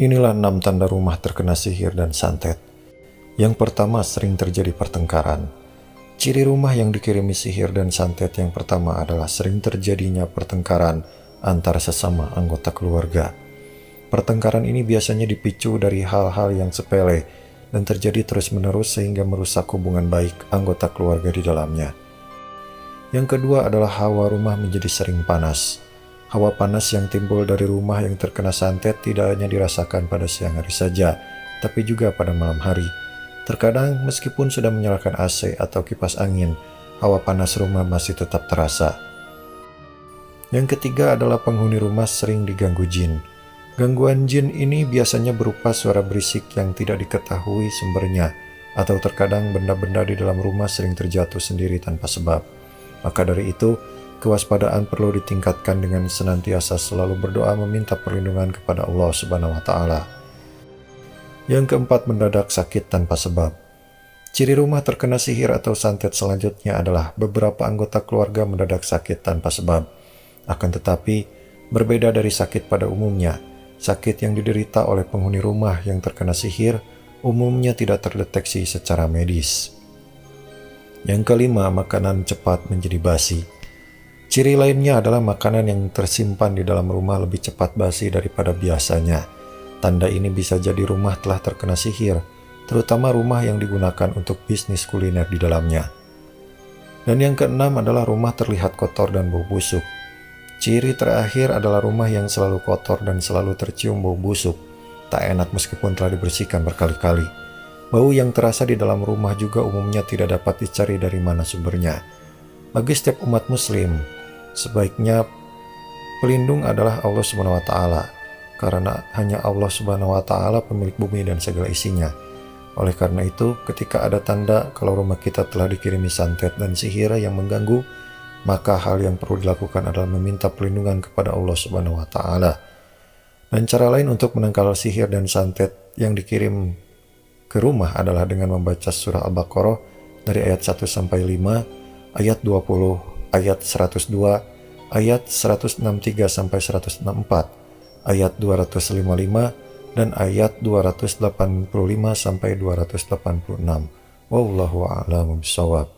Inilah 6 tanda rumah terkena sihir dan santet. Yang pertama, sering terjadi pertengkaran. Ciri rumah yang dikirimi sihir dan santet yang pertama adalah sering terjadinya pertengkaran antara sesama anggota keluarga. Pertengkaran ini biasanya dipicu dari hal-hal yang sepele dan terjadi terus-menerus sehingga merusak hubungan baik anggota keluarga di dalamnya. Yang kedua adalah hawa rumah menjadi sering panas. Hawa panas yang timbul dari rumah yang terkena santet tidak hanya dirasakan pada siang hari saja, tapi juga pada malam hari. Terkadang meskipun sudah menyalakan AC atau kipas angin, hawa panas rumah masih tetap terasa. Yang ketiga adalah penghuni rumah sering diganggu jin. Gangguan jin ini biasanya berupa suara berisik yang tidak diketahui sumbernya, atau terkadang benda-benda di dalam rumah sering terjatuh sendiri tanpa sebab. Maka dari itu, kewaspadaan perlu ditingkatkan dengan senantiasa selalu berdoa meminta perlindungan kepada Allah Subhanahu wa Ta'ala. Yang keempat, mendadak sakit tanpa sebab. Ciri rumah terkena sihir atau santet selanjutnya adalah beberapa anggota keluarga mendadak sakit tanpa sebab. Akan tetapi, berbeda dari sakit pada umumnya, sakit yang diderita oleh penghuni rumah yang terkena sihir umumnya tidak terdeteksi secara medis. Yang kelima, makanan cepat menjadi basi. Ciri lainnya adalah makanan yang tersimpan di dalam rumah lebih cepat basi daripada biasanya. Tanda ini bisa jadi rumah telah terkena sihir, terutama rumah yang digunakan untuk bisnis kuliner di dalamnya. Dan yang keenam adalah rumah terlihat kotor dan bau busuk. Ciri terakhir adalah rumah yang selalu kotor dan selalu tercium bau busuk. Tak enak meskipun telah dibersihkan berkali-kali. Bau yang terasa di dalam rumah juga umumnya tidak dapat dicari dari mana sumbernya. Bagi setiap umat muslim, sebaiknya pelindung adalah Allah Subhanahu wa Ta'ala, karena hanya Allah Subhanahu wa Ta'ala pemilik bumi dan segala isinya. Oleh karena itu, ketika ada tanda kalau rumah kita telah dikirimi santet dan sihir yang mengganggu, maka hal yang perlu dilakukan adalah meminta perlindungan kepada Allah Subhanahu wa Ta'ala. Dan cara lain untuk menangkal sihir dan santet yang dikirim ke rumah adalah dengan membaca surah Al-Baqarah dari ayat 1 sampai 5, ayat 20, ayat 102, ayat 163 sampai 164, ayat 255 dan ayat 285 sampai 286. Wallahu a'lam bishawab.